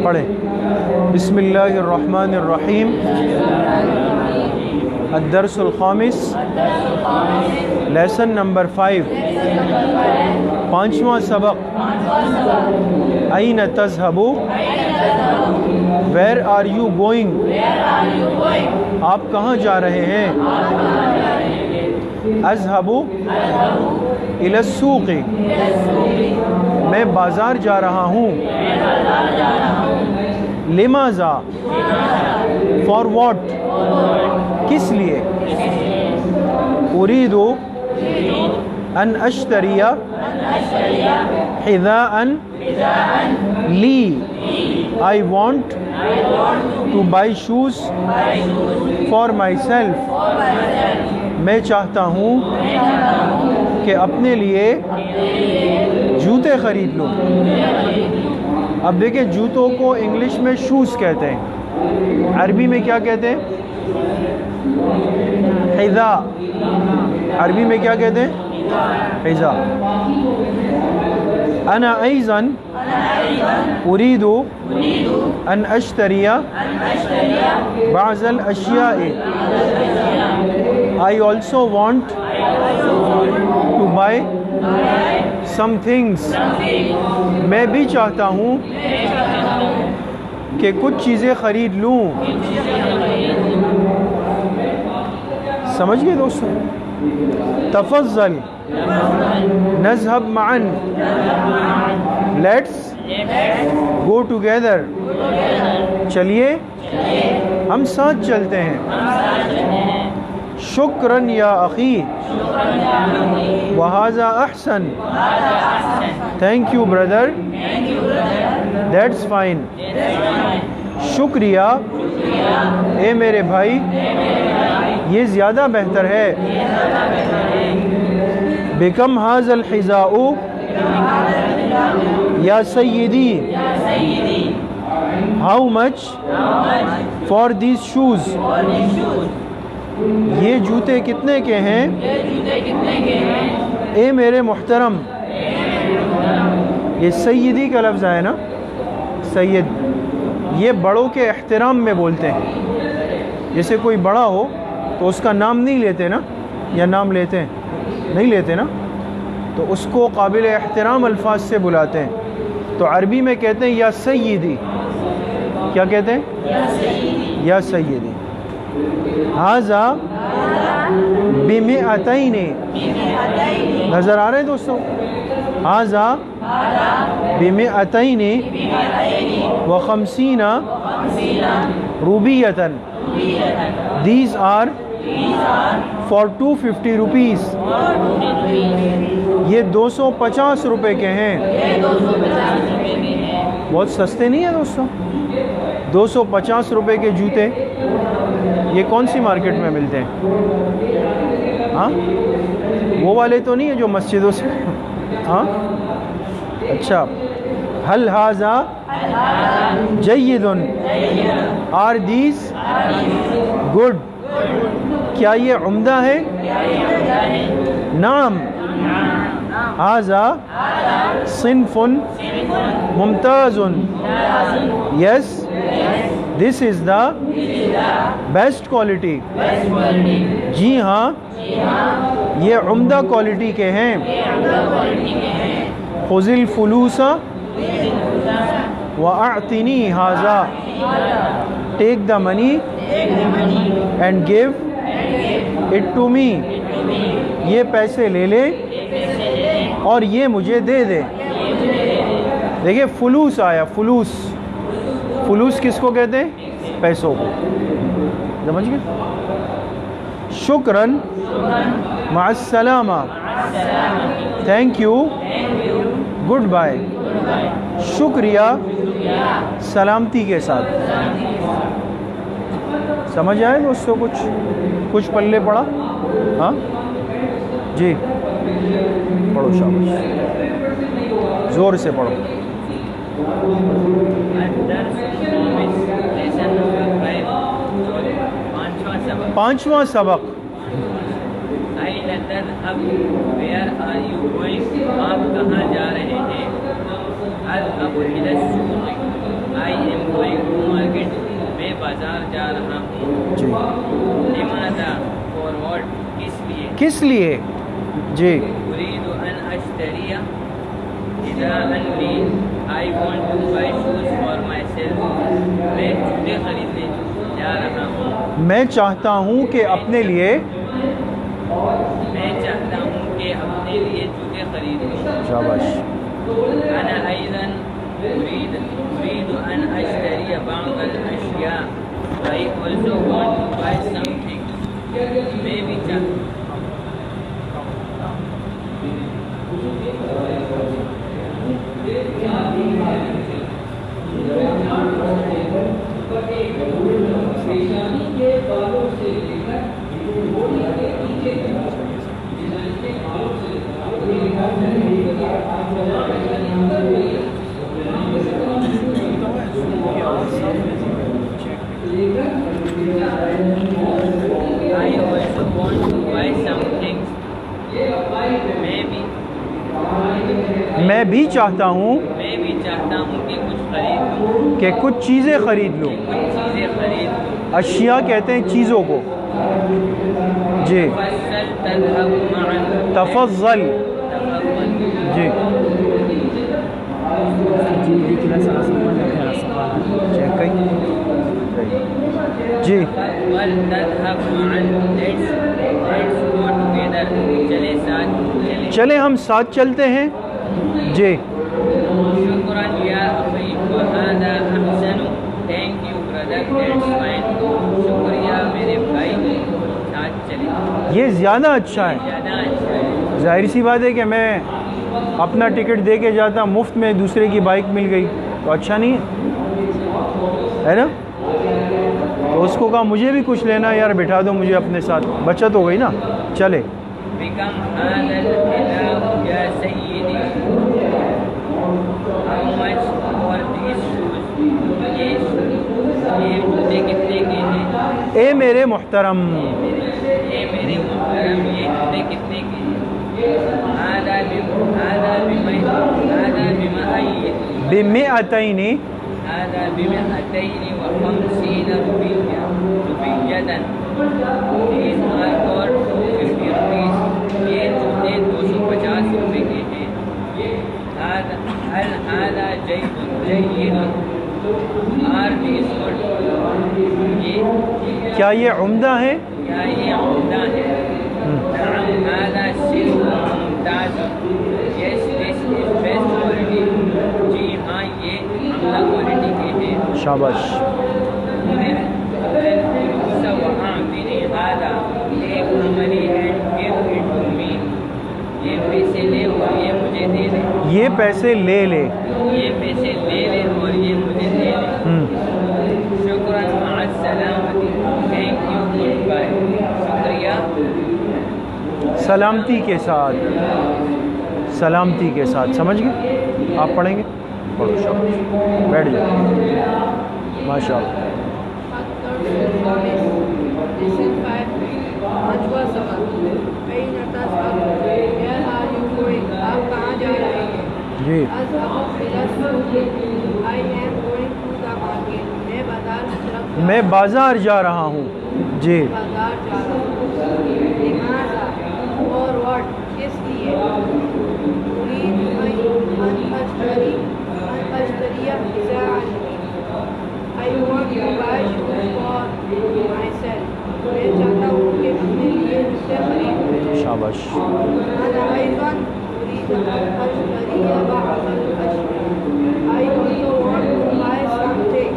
پڑھیں. بسم اللہ الرحمن الرحیم. الدرس الخامس، لیسن نمبر 5، پانچواں سبق. این تذهب، ویر آر یو گوئنگ، آپ کہاں جا رہے ہیں. اذهب الی السوق، میں بازار جا رہا ہوں. لماذا، فار واٹ، کس لیے. اريد ان اشتری حذاء لی، I want to buy shoes for myself، میں چاہتا ہوں کہ اپنے لیے جوتے خرید لوں. اب دیکھیں جوتوں کو انگلش میں شوز کہتے ہیں، عربی میں کیا کہتے ہیں؟ حذاء. عربی میں کیا کہتے ہیں؟ حذاء. انا ایضا اريد ان اشتری بعض الاشیاء، I also want to buy some things، میں بھی چاہتا ہوں کہ کچھ چیزیں خرید لوں. سمجھ گئے دوستو؟ تفضل نذهب معا، لیٹس گو ٹوگیدر، چلیے ہم ساتھ چلتے ہیں. شکراً یا اخی، وہذا احسن، thank you brother, that's fine. شکریہ اے میرے بھائی، یہ زیادہ بہتر ہے. بکم ھذا الحذاء یا سیدی، how much for these shoes, یہ جوتے کتنے کے ہیں. اے میرے محترم، یہ سیدی کا لفظ ہے نا، سید، یہ بڑوں کے احترام میں بولتے ہیں. جیسے کوئی بڑا ہو تو اس کا نام نہیں لیتے نا، یا نام لیتے ہیں؟ نہیں لیتے نا، تو اس کو قابل احترام الفاظ سے بلاتے ہیں. تو عربی میں کہتے ہیں یا سیدی. کیا کہتے ہیں؟ یا سیدی. ھذا بمئتین، نظر آ رہے ہیں دوستوں؟ ھذا بمئتین وخمسین روبیۃ، these are for 250 rupees، یہ 250 روپے کے ہیں. بہت سستے نہیں ہیں دوستوں. 250 روپے کے جوتے یہ کون سی مارکیٹ میں ملتے ہیں؟ ہاں وہ والے تو نہیں ہیں جو مسجدوں سے؟ ہاں اچھا. هل هذا جید، are these good، کیا یہ عمدہ ہے؟ نعم، هذا صنف ممتاز، yes this is the best quality، جی ہاں یہ عمدہ کوالٹی کے ہیں. خذ الفلوس وَأَعْتِنِي هَذَا، take the money and give it to me، یہ پیسے لے لے اور یہ مجھے دے دے. دیکھیں فلوس آیا، فلوس، فلوس کس کو کہتے ہیں؟ پیسوں کو. سمجھ گئے؟ شکراً، مع السلامہ، تھینک یو، گڈ بائے. شکریہ، سلامتی کے ساتھ. سمجھ آئے دوستوں؟ کچھ پلے پڑا؟ ہاں جی پڑھو، شاباش، زور سے پڑھو. پانچواں سبق. ویئر آر یو گوئنگ، آپ کہاں جا رہے ہیں. اذهب الى السوق، I am بازار جا رہا ہوں. جی. لماذا for what کس لیے. کس لیے. جی. أريد أن أشتري حذاء لي. I want to buy shoes for myself. میں جوتے خریدنے جا رہا ہوں. میں چاہتا ہوں کہ اپنے لیے. میں چاہتا ہوں کہ اپنے لیے جوتے خریدوں. شاباش. أنا أيضا أريد أن أشتري بعض الأشياء. I also want to buy something. میں بھی I also want to buy something. میں بھی چاہتا ہوں کہ کچھ خریدوں. کہ کچھ چیزیں خرید لوں. کچھ چیزیں خرید لوں. اشیاء کہتے ہیں چیزوں کو. جی. تفضل. جی. جی. چلے ہم ساتھ چلتے ہیں. جی. شکراً یا اخی وہذا احسن. Thank you brother. That's fine. شکریہ میرے بھائی. ساتھ چلیں. یہ زیادہ اچھا ہے. زیادہ اچھا ہے. ظاہر سی بات ہے کہ میں اپنا ٹکٹ دے کے جاتا مفت میں دوسرے کی بائک مل گئی تو اچھا نہیں ہے نا. تو اس کو کہا مجھے بھی کچھ لینا یار بٹھا دو مجھے اپنے ساتھ. بچت ہو گئی نا. چلے. بکم هذا الحذاء یا سیدی. How much for these shoes. یہ جوتے کتنے کے ہیں. اے میرے محترم. اے میرے محترم یہ جوتے کتنے کے ہیں. هذا بمئتین. هذا بمئتين وخمسين روپیہ. These are for 250 rupees. یہ جوتے 250 روپے کے ہیں. هذا جيد. Are these good. کیا یہ عمدہ ہے. کیا یہ عمدہ ہے. نعم هذا صرف ممتاز. Yes, this is best quality. جی ہاں یہ عمدہ کوالٹی کے ہیں. شاباش. وأعطني هذا. Take the money and give it to me. یہ پیسے لے اور یہ مجھے دے دے. یہ پیسے لے لے. یہ پیسے لے لے اور یہ مجھے دے دے. شکراً مع السلامتی. Thank you goodbye. شکریہ. سلامتی کے ساتھ. سلامتی کے ساتھ. سمجھ گئے. آپ پڑھیں گے. پڑھو. شاباش. بیٹھ جائیں. ماشاء اللہ. آپ کہاں جا رہے ہیں. جی. میں بازار جا رہا ہوں. جی. اور واٹ کس لیے. I want to buy shoes for myself. میں چاہتا ہوں کہ اپنے لیے جوتے خریدوں. شاباش. أنا أيضا أريد أن أشتري بعض الأشياء. I also want to buy something.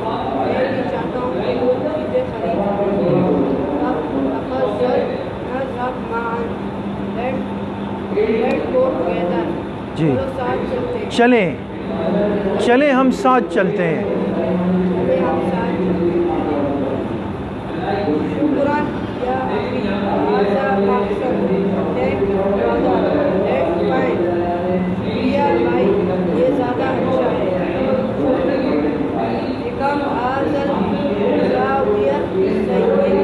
میں بھی چاہتا ہوں کہ کچھ چیزیں خریدوں. تفضل نذهب معا. Let's go together. جی. چلو ساتھ چلتے ہیں. چلیں ہم ساتھ چلتے ہیں. شکراً یا اخی هذا احسن. Thank you brother. That's fine. شکریہ بھائی یہ زیادہ اچھا ہے. بکم هذا الزاویہ سیدی.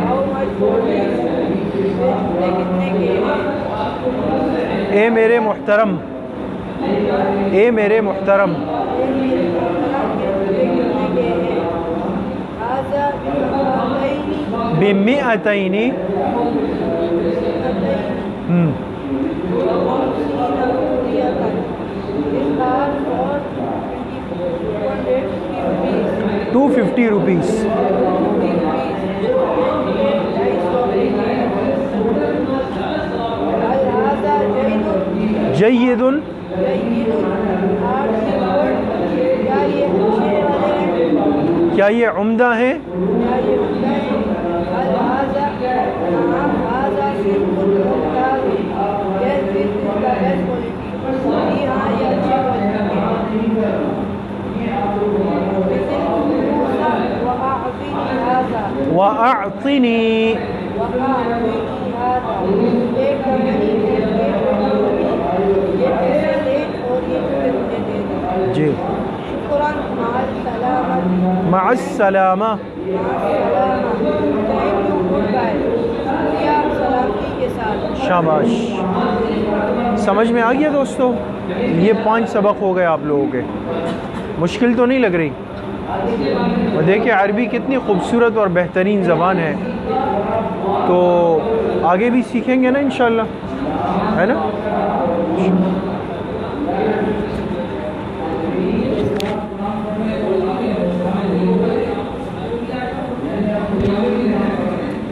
How much for this. یہ کتنے کے ہیں. اے میرے محترم. اے میرے محترم. بِمِئَتَيْنِ ₹250 جید کیا یہ عمدہ ہے؟ وَأَعْطِنِي جی مع السلامہ شاباش. سمجھ میں آ گیا دوستو؟ یہ 5 سبق ہو گئے آپ لوگوں کے. مشکل تو نہیں لگ رہی؟ اور دیکھیں عربی کتنی خوبصورت اور بہترین زبان ہے، تو آگے بھی سیکھیں گے نا انشاءاللہ، ہے نا؟